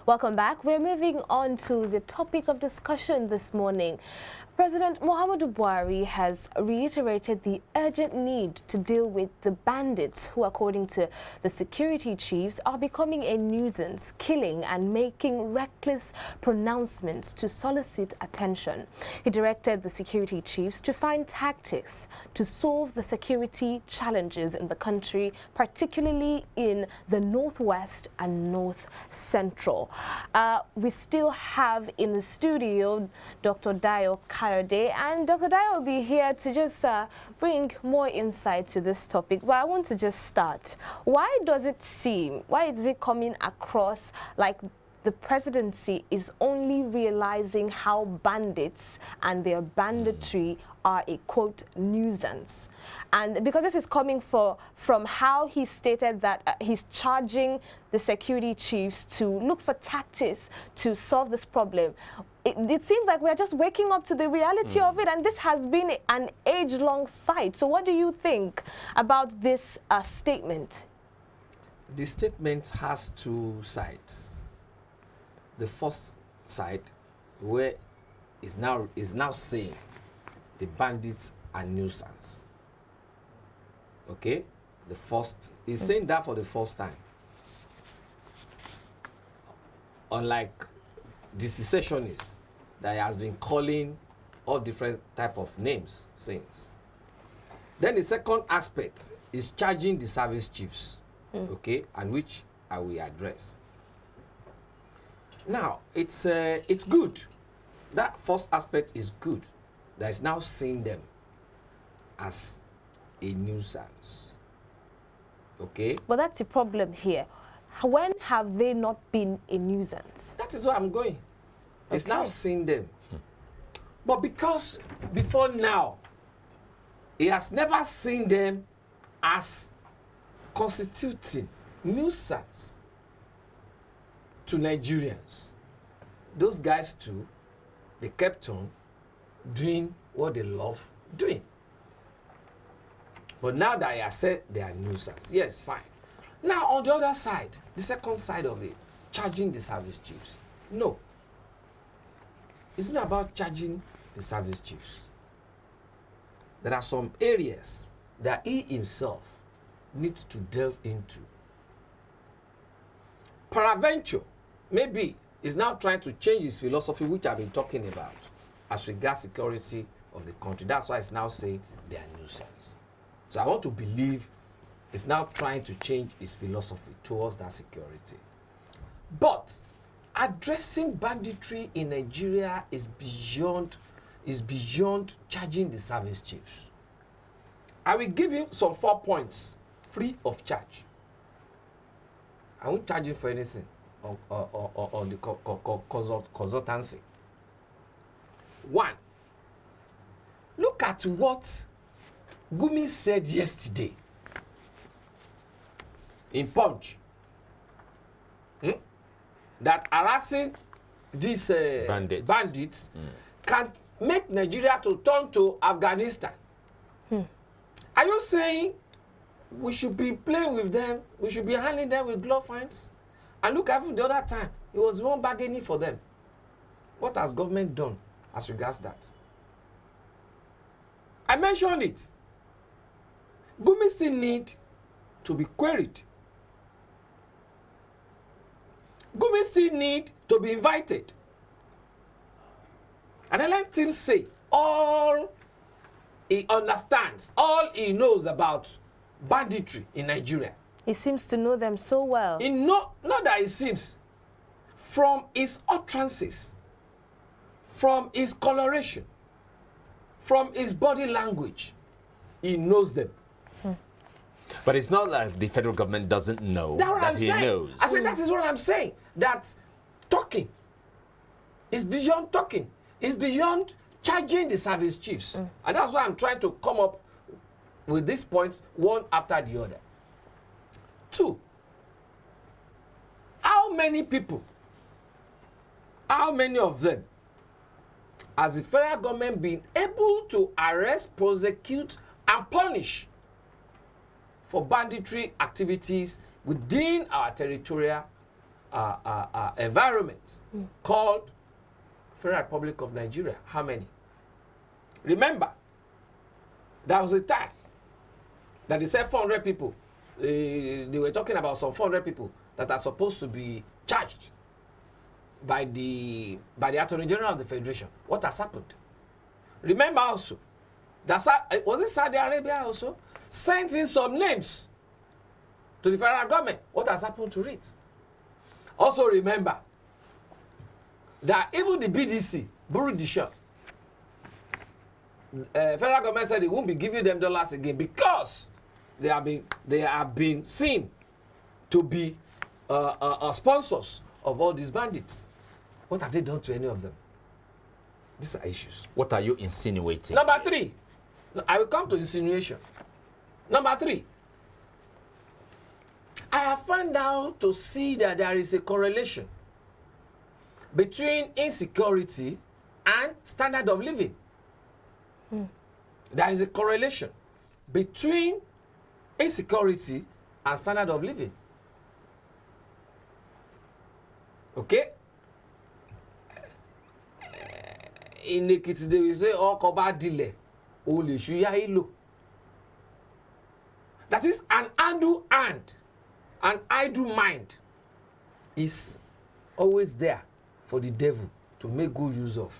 Welcome back. We're moving on to the topic of discussion this morning. President Muhammadu Buhari has reiterated the urgent need to deal with the bandits who, according to the security chiefs, are becoming a nuisance, killing and making reckless pronouncements to solicit attention. He directed the security chiefs to find tactics to solve the security challenges in the country, particularly in the northwest and north central. We still have in the studio Dr. Dayo Kayode, and Dr. Dayo will be here to just bring more insight to this topic. But I want to just start. Why is it coming across like the presidency is only realizing how bandits and their banditry are a, quote, nuisance? And because this is coming from how he stated that he's charging the security chiefs to look for tactics to solve this problem, it seems like we're just waking up to the reality of it, and this has been an age-long fight. So what do you think about this statement? The statement has two sides. The first side, where is now saying the bandits are nuisance. Okay, the first is saying that for the first time. Unlike the secessionists that has been calling all different type of names since. Then the second aspect is charging the service chiefs, okay, and which I will address. Now, it's good. That first aspect is good. That is now seeing them as a nuisance. Okay? But that's the problem here. When have they not been a nuisance? That is where I'm going. It's Okay. now seeing them. But because before now, he has never seen them as constituting nuisance to Nigerians. Those guys too, they kept on doing what they love doing. But now that I said they are nuisance, yes, fine. Now on the other side, the second side of it, charging the service chiefs. No. It's not about charging the service chiefs. There are some areas that he himself needs to delve into. Peradventure, maybe is now trying to change his philosophy, which I've been talking about, as regards security of the country. That's why it's now saying they are nuisance. So I want to believe it's now trying to change his philosophy towards that security. But addressing banditry in Nigeria is beyond charging the service chiefs. I will give you some 4 points free of charge. I won't charge you for anything on the consultancy. 1, look at what Gumi said yesterday in Punch. That harassing these bandits can make Nigeria to turn to Afghanistan. Are you saying we should be playing with them, we should be handling them with glove hands? And look, even the other time, it was one bargaining for them. What has government done as regards that? I mentioned it. Gumi still need to be queried. Gumi still need to be invited. And I let him say all he understands, all he knows about banditry in Nigeria. He seems to know them so well. Not that it seems. From his utterances, from his coloration, from his body language, he knows them. But it's not like the federal government doesn't know that he knows. I said that is what I'm saying. That talking is beyond talking. It's beyond charging the service chiefs. And that's why I'm trying to come up with these points one after the other. 2, how many people, how many of them has the federal government been able to arrest, prosecute, and punish for banditry activities within our territorial environment called Federal Republic of Nigeria. How many? Remember, there was a time that they said 400 people. They were talking about some 400 people that are supposed to be charged by the Attorney General of the Federation. What has happened? Remember also, that was it Saudi Arabia also sent in some names to the federal government. What has happened to it? Also remember that even the BDC, Bureau de Change, federal government said they won't be giving them dollars again because they have been seen to be sponsors of all these bandits. What have they done to any of them? These are issues. What are you insinuating? Number 3, I will come to insinuation. Number 3, I have found out to see that there is a correlation between insecurity and standard of living. There is a correlation between insecurity and standard of living. Okay? In Ekiti, they will say, "Oh, koba dile, ole shuya ilo." That is, an idle hand, an idle mind is always there for the devil to make good use of.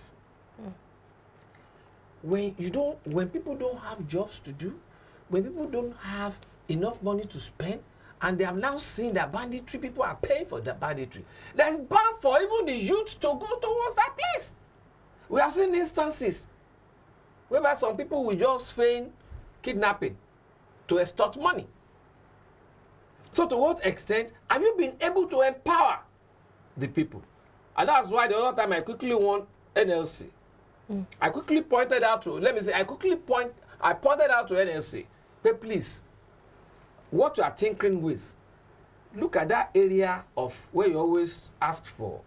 When people don't have jobs to do, when people don't have enough money to spend, and they have now seen that banditry, people are paying for the banditry. There's bound for even the youth to go towards that place. We have seen instances whereby some people will just feign kidnapping to extort money. So to what extent have you been able to empower the people? And that's why the other time I quickly won NLC. I quickly pointed out to, I pointed out to NLC, but please, what you are tinkering with, look at that area of where you always asked for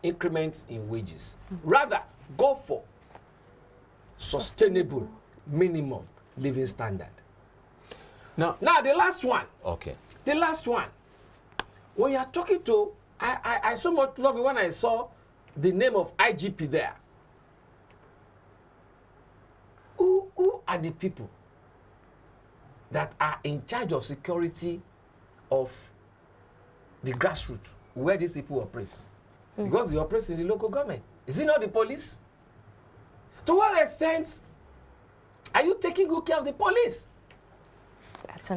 increments in wages. Rather, go for sustainable minimum living standard. Now the last one. Okay. The last one. When you are talking to, I so much love it when I saw the name of IGP there. Who are the people that are in charge of security of the grassroots, where these people operate? Because they operate in the local government. Is it not the police? To what extent are you taking good care of the police?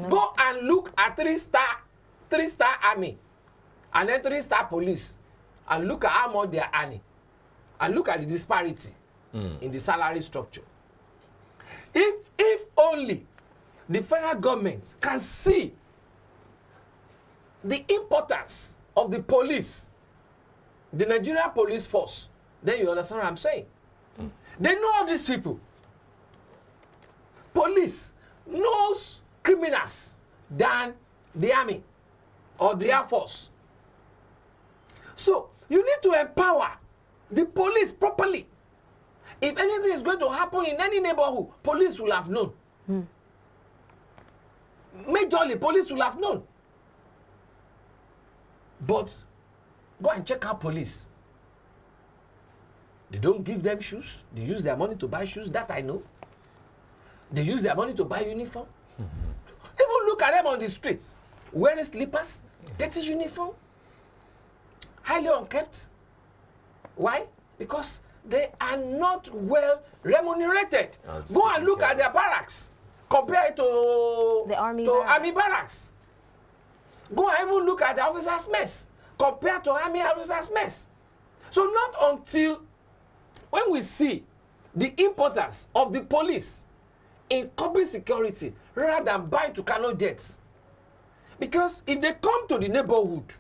Go and look at three-star army and then 3-star police, and look at how much they are earning, and look at the disparity in the salary structure. If only the federal government can see the importance of the police, the Nigerian police force, then you understand what I'm saying. They know all these people. Police knows criminals than the army or the air force. So you need to empower the police properly. If anything is going to happen in any neighborhood, police will have known. Majorly, police will have known. But go and check out police. They don't give them shoes. They use their money to buy shoes. That I know. They use their money to buy uniform. Even look at them on the streets, wearing slippers, dirty uniform, highly unkept. Why? Because they are not well remunerated. Go and look at their barracks compared to the army barracks. Go and even look at the officers' mess compared to army officers' mess. So not until when we see the importance of the police in corporate security rather than buying to Kanu jets. Because if they come to the neighborhood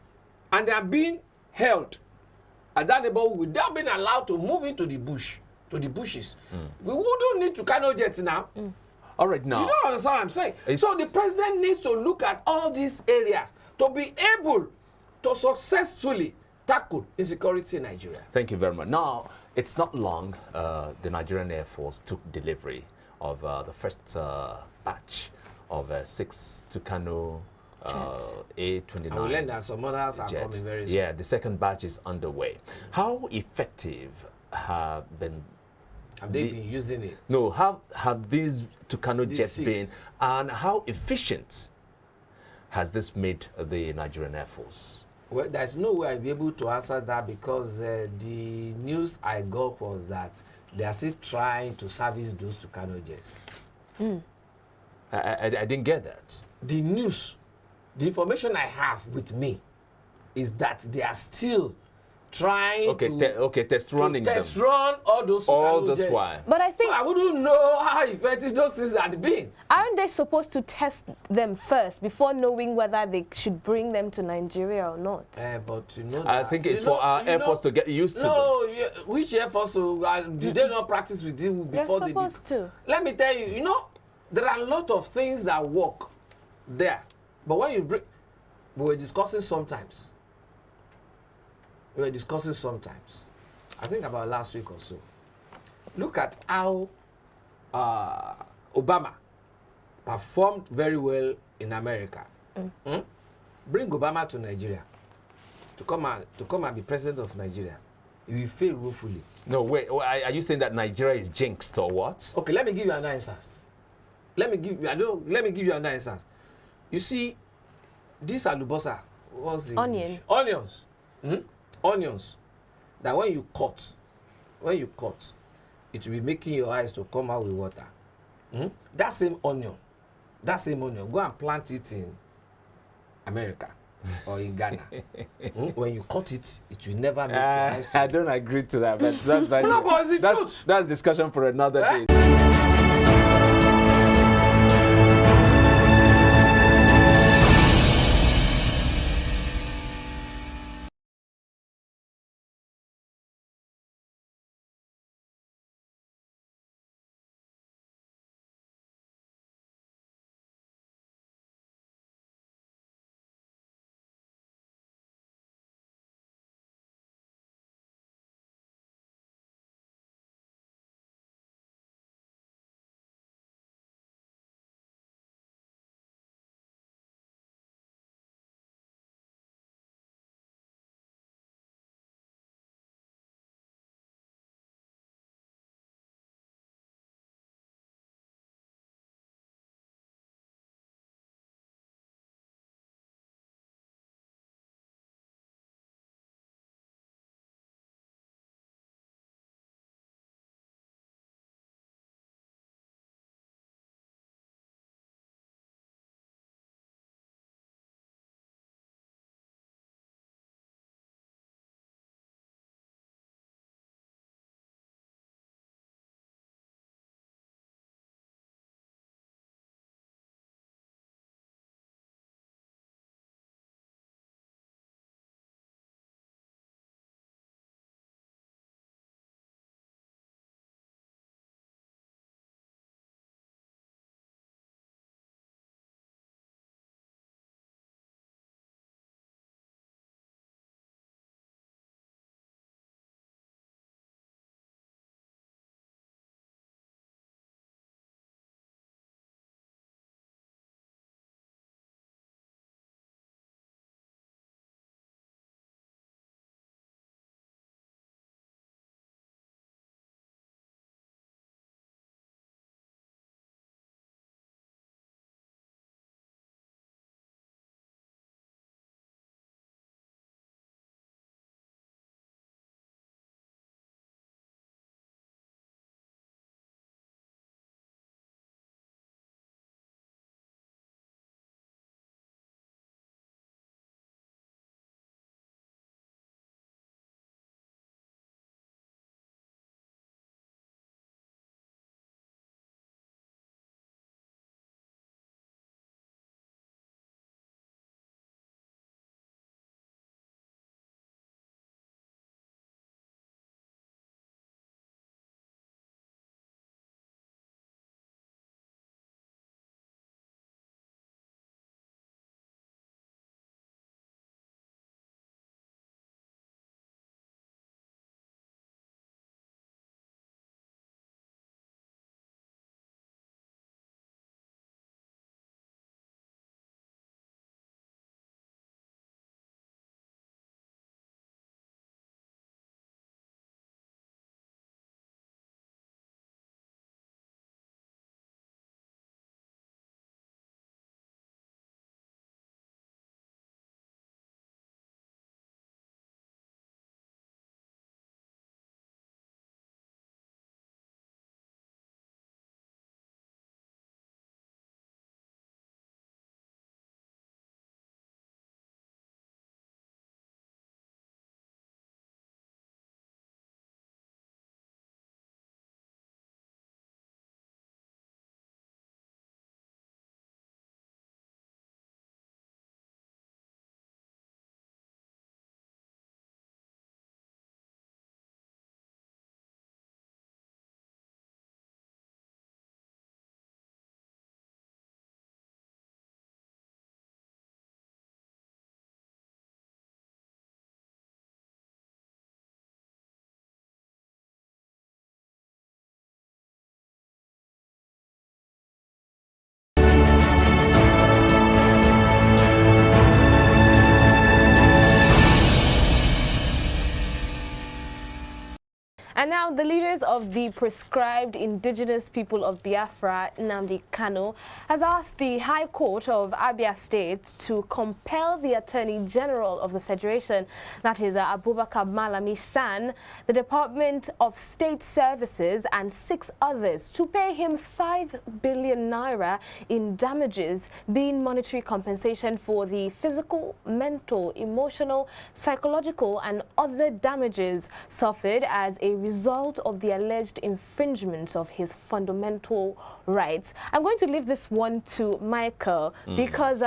and they are being held at that neighborhood without being allowed to move into the bush, to the bushes, we wouldn't need to Kanu jets now. All right, now. You don't understand what I'm saying? So the president needs to look at all these areas to be able to successfully tackle insecurity in Nigeria. Thank you very much. Now, it's not long the Nigerian Air Force took delivery of the first batch of 6 Tucano Jets. A29. I will learn that some others are jets. coming very soon. Yeah, the second batch is underway. How effective have they been using it? No, how have these Kanu These jets 6. been, and how efficient has this made the Nigerian Air Force? Well, there's no way I'll be able to answer that because the news I got was that they are still trying to service those Kanu jets. I didn't get that. The news, the information I have with me is that they are still trying to test running them. test run all those Kanu jets. While. But I think So I wouldn't know how effective those things had been. aren't they supposed to test them first before knowing whether they should bring them to Nigeria or not? But you know I think it's for our Air Force to get used to them. No, which Air Force? Did they not practice with you before They're supposed to. Let me tell you, you know, there are a lot of things that work there. But when you bring, we were discussing sometimes. I think about last week or so. Look at how Obama performed very well in America. Bring Obama to Nigeria to come and be president of Nigeria. He will fail woefully. No, wait. Are you saying that Nigeria is jinxed or what? Okay, let me give you an answer. Let me give you an answer. You see, this alubosa, what's the Onion. Onions. Onions. That when you cut, it will be making your eyes to come out with water. That same onion, go and plant it in America or in Ghana. When you cut it, it will never make your eyes to I don't agree to that, but that's No, but it's the truth. That's discussion for another day. And now the leaders of the proscribed indigenous people of Biafra, Nnamdi Kanu, has asked the High Court of Abia State to compel the Attorney General of the Federation, that is Abubakar Malami San, the Department of State Services and 6 others to pay him 5 billion naira in damages, being monetary compensation for the physical, mental, emotional, psychological and other damages suffered as a result of the alleged infringements of his fundamental rights. I'm going to leave this one to Michael because,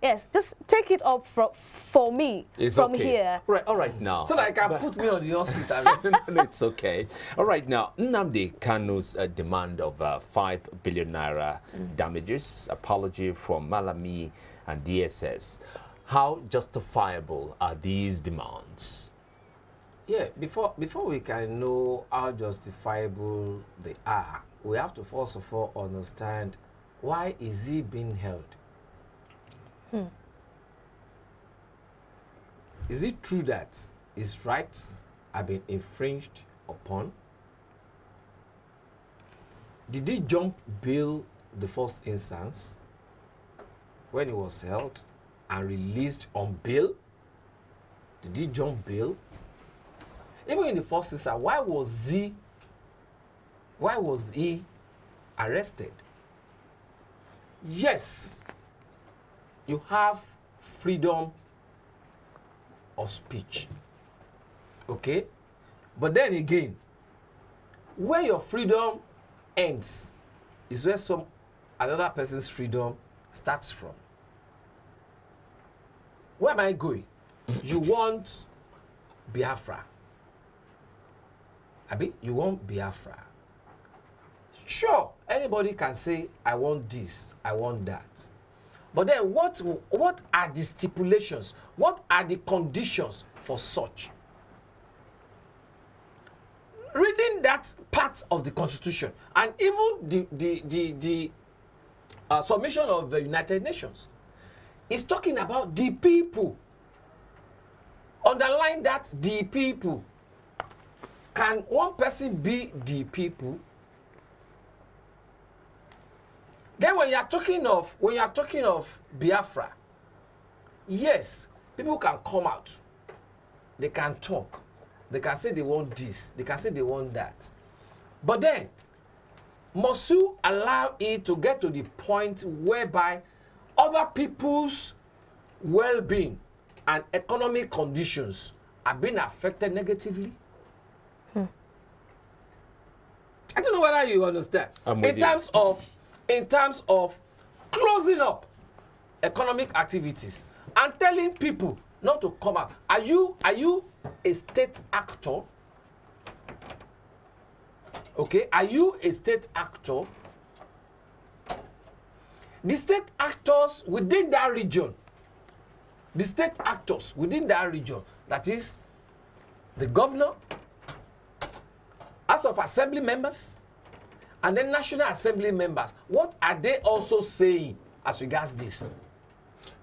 yes, just take it up for me from here. Right, all right now. So that I can put me on your seat. No, it's okay. All right now, Nnamdi Kanu's demand of 5 billion naira damages, apology from Malami and DSS. How justifiable are these demands? Yeah, before we can know how justifiable they are, we have to first of all understand why is he being held. Is it true that his rights have been infringed upon? Did he jump bail the first instance when he was held and released on bail? Did he jump bail? Even in the first instance, why was he arrested? Yes, you have freedom of speech, okay? But then again, where your freedom ends is where another person's freedom starts from. Where am I going? You want Biafra. Abi, you want Biafra. Sure, anybody can say, I want this, I want that. But then what are the stipulations? What are the conditions for such? Reading that part of the Constitution and even the submission of the United Nations is talking about the people. Underline that, the people. Can one person be the people? Then when you are talking of Biafra, yes, people can come out. They can talk. They can say they want this. They can say they want that. But then, must you allow it to get to the point whereby other people's well-being and economic conditions are being affected negatively? I don't know whether you understand. In terms of closing up economic activities and telling people not to come out. Are you a state actor? Okay, are you a state actor? The state actors within that region, that is the governor, House of Assembly members, and then National Assembly members, what are they also saying as regards this?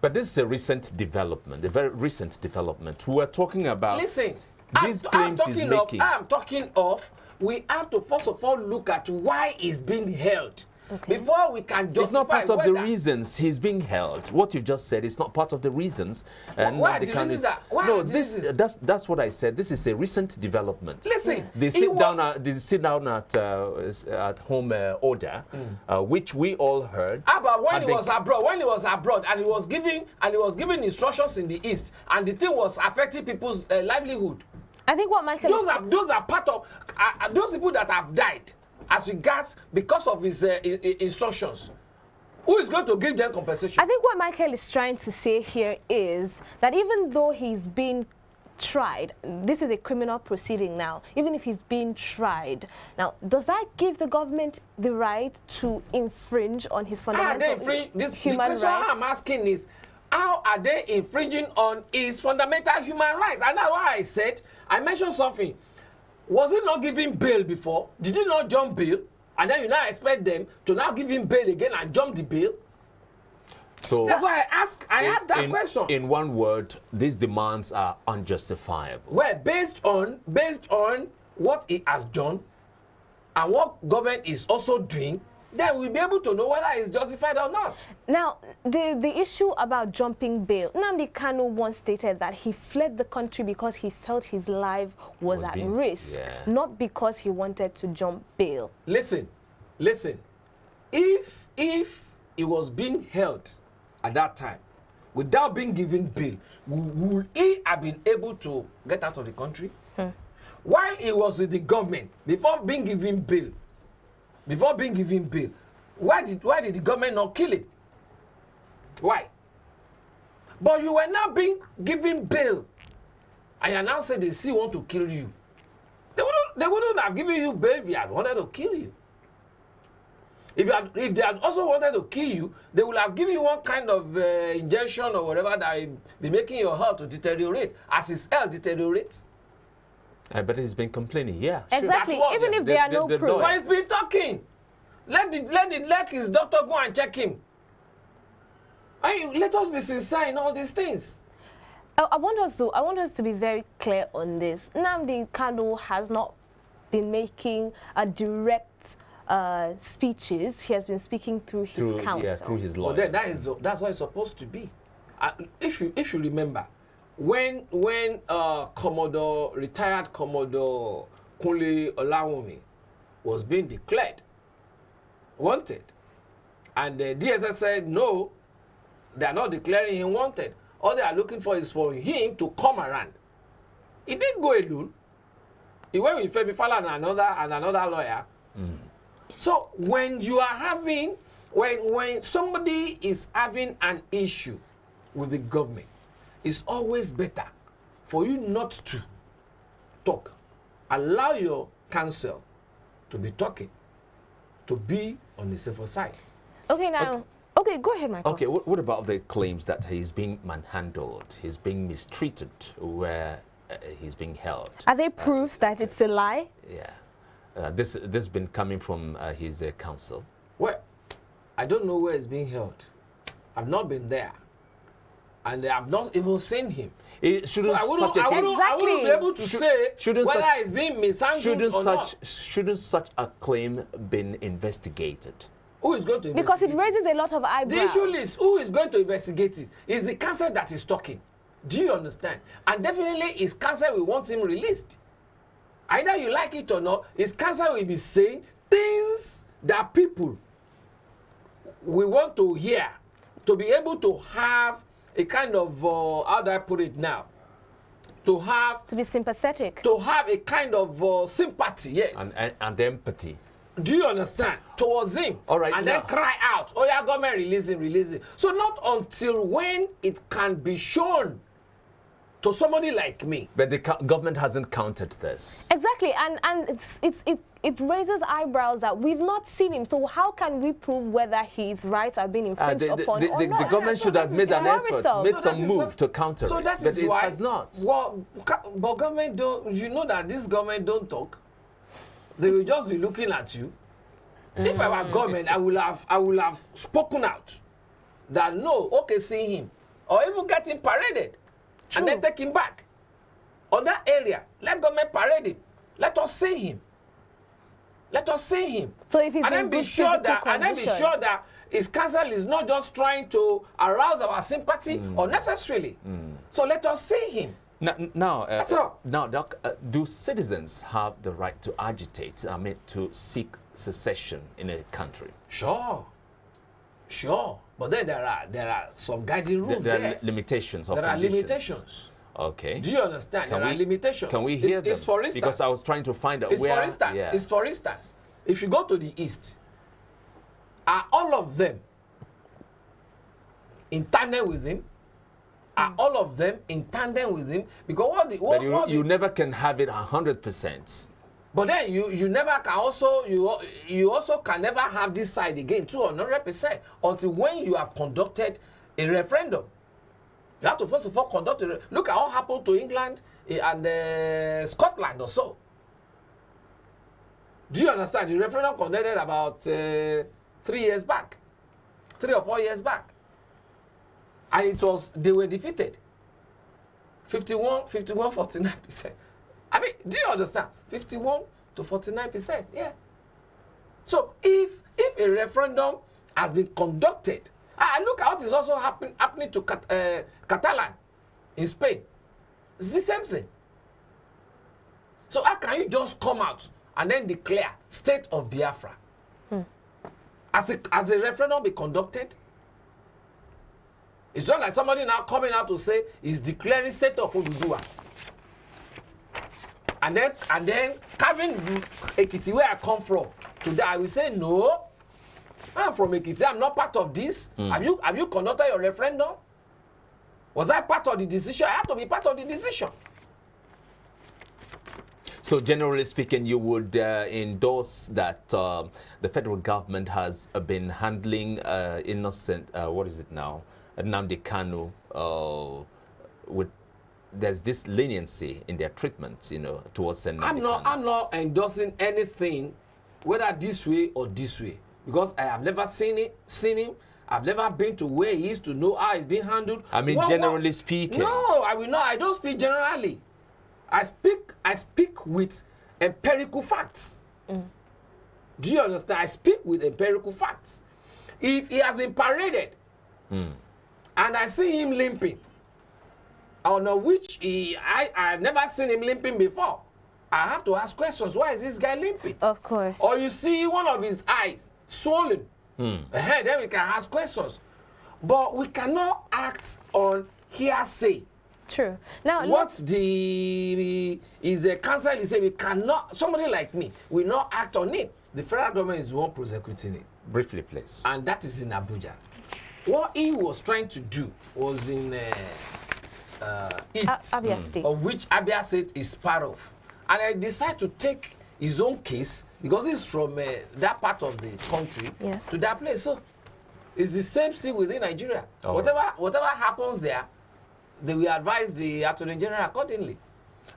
But this is a recent development, a very recent development. We are talking about these claims he's making. I'm talking of, we have to first of all look at why he's being held. Okay. Before we can justify. It's not part of the reasons he's being held. What you just said is not part of the reasons. Why are the reasons that? That's what I said. This is a recent development. Listen, they sit down at home order, which we all heard. But when he was abroad, and he was giving instructions in the East, and the thing was affecting people's livelihood. I think what Michael those are part of those people that have died as regards because of his instructions. Who is going to give them compensation? I think what Michael is trying to say here is that even though he's been tried, this is a criminal proceeding now, even if he's being tried, now, does that give the government the right to infringe on his fundamental human rights? The question I'm asking is, how are they infringing on his fundamental human rights? And that's why I mentioned something. Was he not giving bail before? Did he not jump bail? And then you now expect them to now give him bail again and jump the bail? So that's why I asked that question. In one word, these demands are unjustifiable. Well, based on what he has done and what government is also doing, then we'll be able to know whether it's justified or not. Now, the issue about jumping bail, Nnamdi Kanu once stated that he fled the country because he felt his life was at risk, not because he wanted to jump bail. Listen, if he was being held at that time without being given bail, would he have been able to get out of the country? While he was with the government, before being given bail, why did the government not kill him? Why? But you were now being given bail, and you now say they still want to kill you. They wouldn't have given you bail if they had wanted to kill you. If they had also wanted to kill you, they would have given you one kind of injection or whatever that will be making your health to deteriorate, as his health deteriorates. But he's been complaining, yeah. Exactly, sure. even if there are no proof. But he's been talking. Let his doctor go and check him. Let us be sincere in all these things. I want us to be very clear on this. Nnamdi Kanu has not been making a direct speeches. He has been speaking through his counsel. Yeah, through his lawyer. Well, then that's what it's supposed to be. If you remember, when retired Commodore Kunle Olawumi was being declared wanted, and the DSS said no, they are not declaring him wanted. All they are looking for is for him to come around. He didn't go alone. He went with Femi Falana and another lawyer. So when you are having, when somebody is having an issue with the government, it's always better for you not to talk. Allow your counsel to be talking, to be on the safer side. Okay, now. Okay, go ahead, Michael. Okay, what about the claims that he's being manhandled, he's being mistreated where he's being held? Are there proofs that it's a lie? Yeah. This been coming from his counsel. Well, I don't know where he's being held. I've not been there. And I've not even seen him. Shouldn't I wouldn't be able to say whether he's being mishandled or not. Shouldn't such a claim been investigated? Who is going to investigate Because it raises a lot of eyebrows. The issue is who is going to investigate it. It's the counsel that is talking. Do you understand? And definitely his counsel will want him released. Either you like it or not, his counsel will be saying things that people will want to hear, to be able to have a kind of, how do I put it now? To be sympathetic. To have a kind of sympathy, yes. And empathy. Do you understand? Towards him. All right. And then cry out, oh yeah, government release him. So not until when it can be shown to somebody like me. But the government hasn't counted this. Exactly, and it raises eyebrows that we've not seen him. So how can we prove whether his rights are being infringed upon or not? The government should have made an effort, made some move to counter it. That but is why, it has not. Well, but government don't. You know that this government don't talk. They will just be looking at you. If I were government, I will have spoken out that no, okay, see him, or even get him paraded. True. And then take him back. On that area, let government parade him. Let us see him. Let us see him. So if he's and then be sure that his counsel is not just trying to arouse our sympathy unnecessarily. So let us see him. Now, Doc, do citizens have the right to agitate, to seek secession in a country? Sure. But then there are some guiding rules there. There are limitations. There are limitations. Okay. Do you understand? There are limitations. Can we hear them? It's for instance. Because I was trying to find out where. It's for instance. If you go to the east, are all of them in tandem with him? Are all of them in tandem with him? Because you never can have it 100%. But then you never can also you also can never have this side again 200% until when you have conducted a referendum. You have to first of all conduct a look at what happened to England and Scotland or so. Do you understand? The referendum conducted about 3 years back, 3 or 4 years back, and they were defeated. 49%. I mean, do you understand? 51 to 49%. Yeah. So if a referendum has been conducted, look at what is also happening to Catalan in Spain. It's the same thing. So how can you just come out and then declare state of Biafra? As a referendum be conducted? It's not like somebody now coming out to say he's declaring state of Oduduwa. And then carving Ekiti, where I come from, today I will say no. I'm from Ekiti. I'm not part of this. Have you conducted your referendum? Was I part of the decision? I have to be part of the decision. So generally speaking, you would endorse that the federal government has been handling innocent, what is it now, Nnamdi Kanu, with there's this leniency in their treatment, you know, towards Nnamdi Kanu. I'm not endorsing anything, whether this way or this way, because I have never seen him. I've never been to where he is to know how he's being handled. I mean, generally speaking. No, I will not. I don't speak generally. I speak with empirical facts. Do you understand? I speak with empirical facts. If he has been paraded and I see him limping, on which I've never seen him limping before, I have to ask questions. Why is this guy limping? Of course. Or you see one of his eyes swollen. Then we can ask questions. But we cannot act on hearsay. True. Now, What's is a council? He said we cannot. Somebody like me will not act on it. The federal government is the one prosecuting it. Briefly, please. And that is in Abuja. What he was trying to do was in East, Abia State, of which Abia State is part of. And I decided to take his own case because he's from that part of the country to that place. So it's the same thing within Nigeria. Oh. Whatever happens there, they will advise the Attorney General accordingly.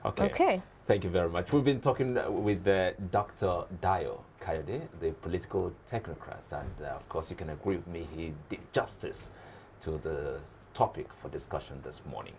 Okay. Thank you very much. We've been talking with Dr. Dayo Kayode, the political technocrat, and of course you can agree with me, he did justice to the topic for discussion this morning.